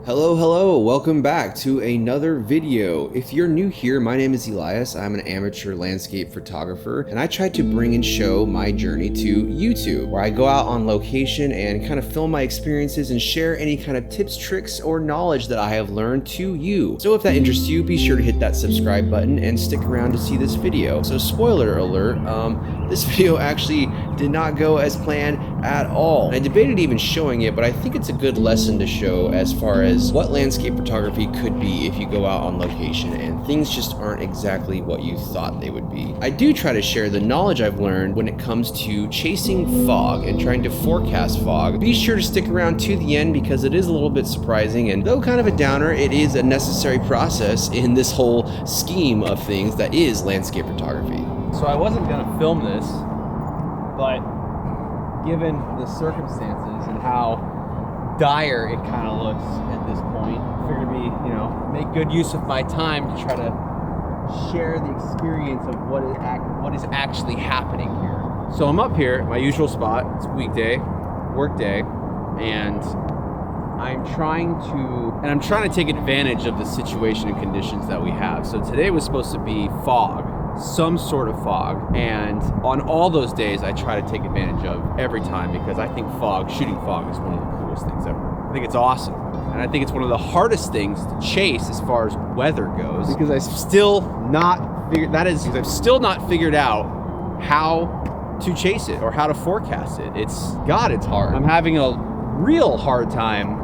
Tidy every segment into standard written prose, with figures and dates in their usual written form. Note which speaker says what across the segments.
Speaker 1: Hello, welcome back to another video. If you're new here, my name is Elias. I'm an amateur landscape photographer, and I try to bring and show my journey to YouTube, where I go out on location and kind of film my experiences and share any kind of tips, tricks, or knowledge that I have learned to you. So if that interests you, be sure to hit that subscribe button and stick around to see this video. So spoiler alert, this video actually did not go as planned at all. I debated even showing it, but I think it's a good lesson to show as far as what landscape photography could be if you go out on location and things just aren't exactly what you thought they would be. I do try to share the knowledge I've learned when it comes to chasing fog and trying to forecast fog. Be sure to stick around to the end because it is a little bit surprising, and though kind of a downer, it is a necessary process in this whole scheme of things that is landscape photography.
Speaker 2: So I wasn't gonna film this, but given the circumstances and how dire it kind of looks at this point, I figured to make good use of my time to try to share the experience of what is actually happening here. So I'm up here at my usual spot. It's a weekday, work day, and I'm trying to take advantage of the situation and conditions that we have. So today was supposed to be fog, some sort of fog, and on all those days I try to take advantage of every time because I think shooting fog is one of the coolest things ever. I think it's awesome, and I think it's one of the hardest things to chase as far as weather goes because I've still not figured out how to chase it or how to forecast it. It's hard. I'm having a real hard time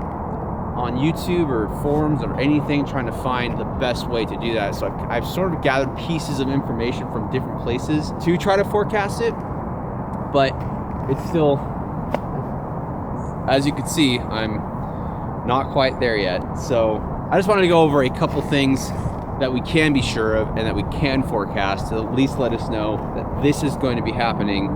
Speaker 2: on YouTube or forums or anything trying to find the best way to do that. So I've sort of gathered pieces of information from different places to try to forecast it, but it's still, as you can see, I'm not quite there yet. So I just wanted to go over a couple things that we can be sure of and that we can forecast to at least let us know that this is going to be happening.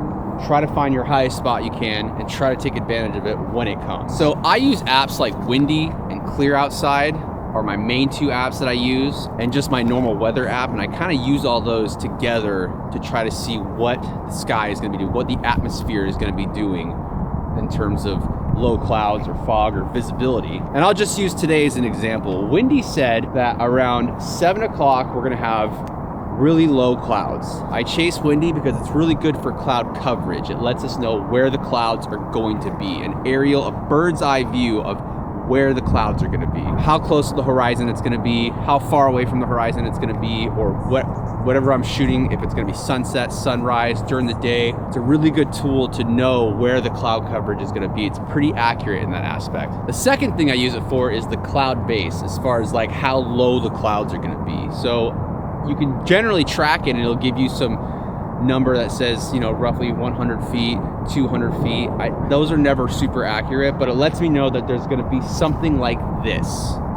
Speaker 2: Try to find your highest spot you can and try to take advantage of it when it comes. So I use apps like Windy and Clear Outside are my main two apps that I use, and just my normal weather app, and I kind of use all those together to try to see what the sky is going to be doing, what the atmosphere is going to be doing in terms of low clouds or fog or visibility. And I'll just use today as an example. Windy said that around 7 o'clock we're going to have really low clouds. I chase Windy because it's really good for cloud coverage. It lets us know where the clouds are going to be, an aerial, a bird's eye view of where the clouds are going to be, how close to the horizon it's going to be, how far away from the horizon it's going to be, or whatever I'm shooting, if it's going to be sunset, sunrise, during the day. It's a really good tool to know where the cloud coverage is going to be. It's pretty accurate in that aspect. The second thing I use it for is the cloud base, as far as like how low the clouds are going to be. So you can generally track it and it'll give you some number that says, roughly 100 feet, 200 feet. Those are never super accurate, but it lets me know that there's going to be something like this.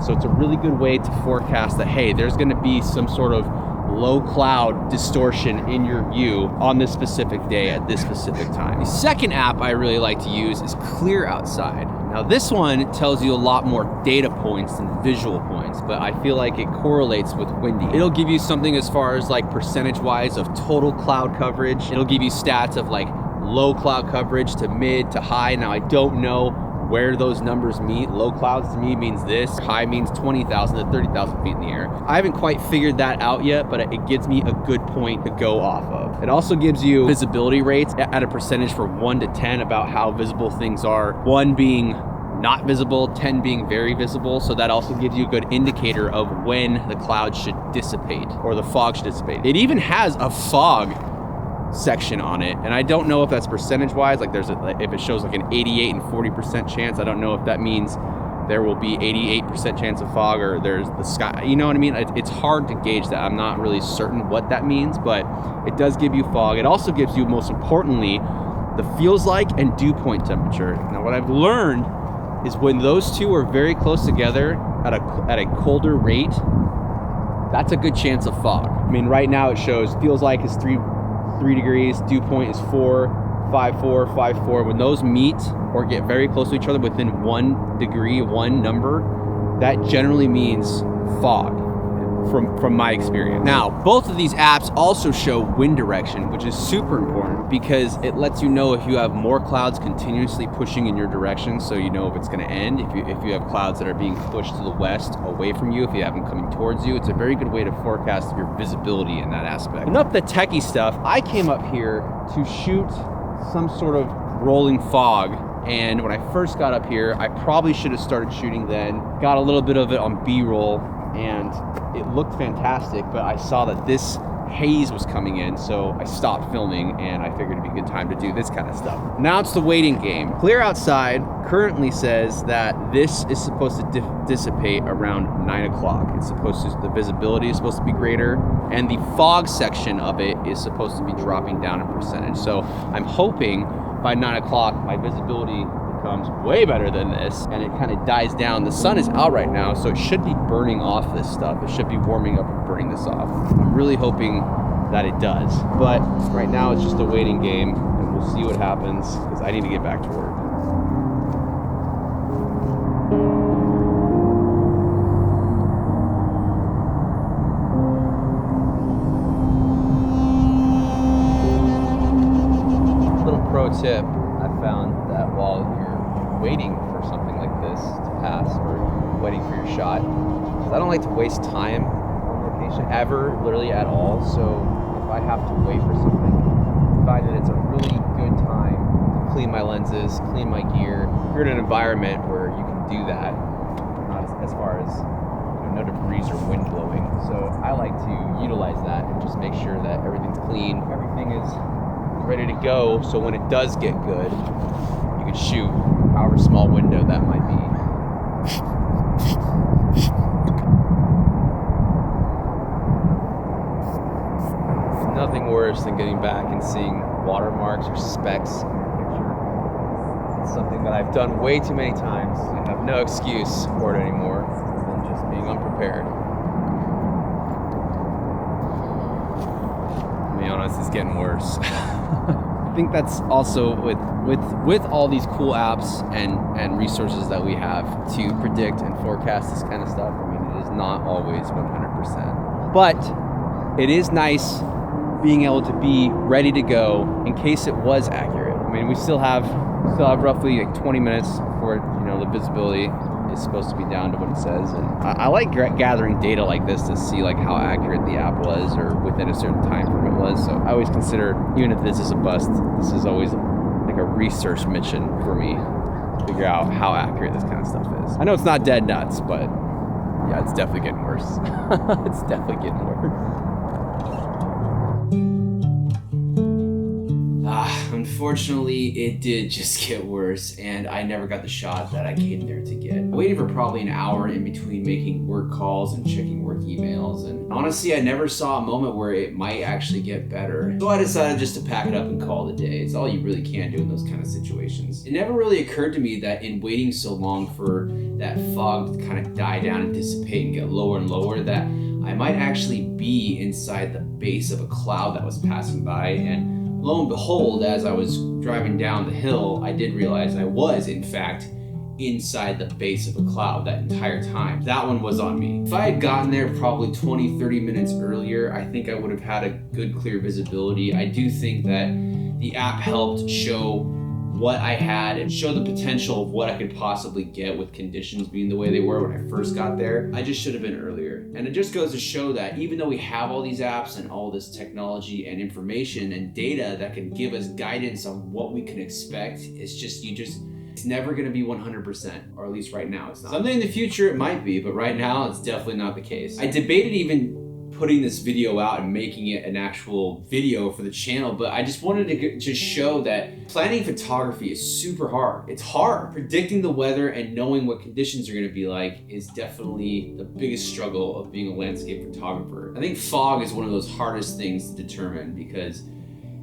Speaker 2: So it's a really good way to forecast that, hey, there's going to be some sort of low cloud distortion in your view on this specific day at this specific time. The second app I really like to use is Clear Outside. Now this one tells you a lot more data points than visual points, but I feel like it correlates with Windy. It'll give you something as far as like percentage wise of total cloud coverage. It'll give you stats of like low cloud coverage to mid to high. Now I don't know where those numbers meet. Low clouds to me means this, high means 20,000 to 30,000 feet in the air. I haven't quite figured that out yet, but it gives me a good point to go off of. It also gives you visibility rates at a percentage for 1 to 10 about how visible things are. 1 being not visible, 10 being very visible. So that also gives you a good indicator of when the clouds should dissipate or the fog should dissipate. It even has a fog section on it, and I don't know if that's percentage wise, like if it shows like an 88 and 40% chance, I don't know if that means there will be 88% chance of fog or there's the sky, you know what I mean? It's hard to gauge that. I'm not really certain what that means, but it does give you fog. It also gives you, most importantly, the feels like and dew point temperature. Now what I've learned is when those two are very close together at a colder rate, that's a good chance of fog. I mean, right now it shows feels like is 3 degrees, dew point is 4, 5, 4, 5, 4. When those meet or get very close to each other within 1 degree, one number, that generally means fog. from my experience. Now, both of these apps also show wind direction, which is super important because it lets you know if you have more clouds continuously pushing in your direction, so you know if it's going to end. If you have clouds that are being pushed to the west away from you, if you have them coming towards you, it's a very good way to forecast your visibility in that aspect. Enough the techie stuff. I came up here to shoot some sort of rolling fog, and when I first got up here, I probably should have started shooting then. Got a little bit of it on B-roll, and it looked fantastic, but I saw that this haze was coming in, so I stopped filming, and I figured it'd be a good time to do this kind of stuff. Now it's the waiting game. Clear outside currently says that this is supposed to dissipate around 9 o'clock. It's supposed to, the visibility is supposed to be greater, and the fog section of it is supposed to be dropping down in percentage. So I'm hoping by 9 o'clock, my visibility becomes way better than this, and it kind of dies down. The sun is out right now, so it should be burning off this stuff. It should be warming up and burning this off. I'm really hoping that it does. But right now, it's just a waiting game, and we'll see what happens, because I need to get back to work. Little pro tip, I found that while you're waiting for something like this to pass, or waiting for your shot, because I don't like to waste time on location ever, literally at all. So if I have to wait for something, I find that it's a really good time to clean my lenses, clean my gear. If you're in an environment where you can do that, not as far as, you know, no debris or wind blowing. So I like to utilize that and just make sure that everything's clean, everything is ready to go, so when it does get good, you can shoot however small window that might be. There's nothing worse than getting back and seeing watermarks or specks in your picture. It's something that I've done way too many times. I have no excuse for it anymore than just being unprepared. To be honest, it's getting worse. I think that's also with all these cool apps and resources that we have to predict and forecast this kind of stuff. I mean, it is not always 100%, but it is nice being able to be ready to go in case it was accurate. I mean, we still have roughly like 20 minutes before, you know, the visibility is supposed to be down to what it says. And I like gathering data like this to see like how accurate the app was, or within a certain time frame it was. So I always consider, even if this is a bust, this is always like a research mission for me to figure out how accurate this kind of stuff is. I know it's not dead nuts, but yeah, it's definitely getting worse. It's definitely getting worse. Unfortunately, it did just get worse, and I never got the shot that I came there to get. I waited for probably an hour in between making work calls and checking work emails, and honestly, I never saw a moment where it might actually get better. So I decided just to pack it up and call it a day. It's all you really can do in those kind of situations. It never really occurred to me that in waiting so long for that fog to kind of die down and dissipate and get lower and lower, that I might actually be inside the base of a cloud that was passing by. And lo and behold, as I was driving down the hill, I did realize I was, in fact, inside the base of a cloud that entire time. That one was on me. If I had gotten there probably 20, 30 minutes earlier, I think I would have had a good, clear visibility. I do think that the app helped show what I had and show the potential of what I could possibly get with conditions being the way they were when I first got there. I just should have been earlier. And it just goes to show that even though we have all these apps and all this technology and information and data that can give us guidance on what we can expect, it's never gonna be 100%, or at least right now it's not. Someday in the future it might be, but right now it's definitely not the case. I debated even putting this video out and making it an actual video for the channel, but I just wanted to just show that planning photography is super hard. It's hard. Predicting the weather and knowing what conditions are gonna be like is definitely the biggest struggle of being a landscape photographer. I think fog is one of those hardest things to determine because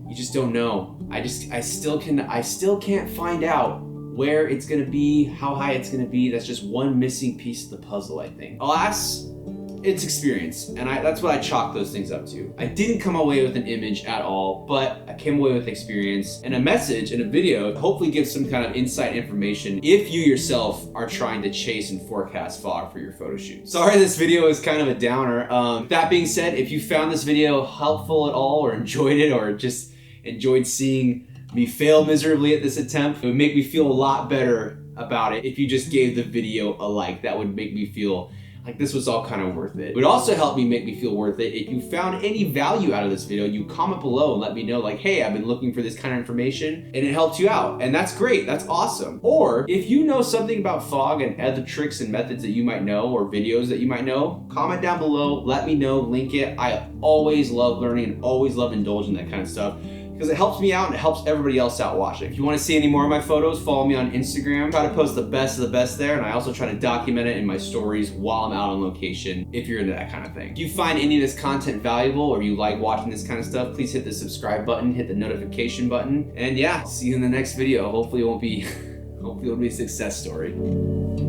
Speaker 2: you just don't know. I still can't find out where it's gonna be, how high it's gonna be. That's just one missing piece of the puzzle, I think. Alas,
Speaker 1: it's experience, and that's what I chalk those things up to. I didn't come away with an image at all, but I came away with experience and a message in a video to hopefully give some kind of insight information if you yourself are trying to chase and forecast fog for your photo shoot. Sorry this video is kind of a downer. That being said, if you found this video helpful at all, or enjoyed it, or just enjoyed seeing me fail miserably at this attempt, it would make me feel a lot better about it if you just gave the video a like. That would make me feel like this was all kind of worth it. It would also help me make me feel worth it if you found any value out of this video. You comment below and let me know, like, hey, I've been looking for this kind of information and it helped you out. And that's great, that's awesome. Or if you know something about fog and other tricks and methods that you might know, or videos that you might know, comment down below, let me know, link it. I always love learning and always love indulging that kind of stuff, because it helps me out and it helps everybody else out watching. If you want to see any more of my photos, follow me on Instagram. I try to post the best of the best there, and I also try to document it in my stories while I'm out on location, if you're into that kind of thing. If you find any of this content valuable, or you like watching this kind of stuff, please hit the subscribe button, hit the notification button, and yeah, I'll see you in the next video. Hopefully it won't be a success story.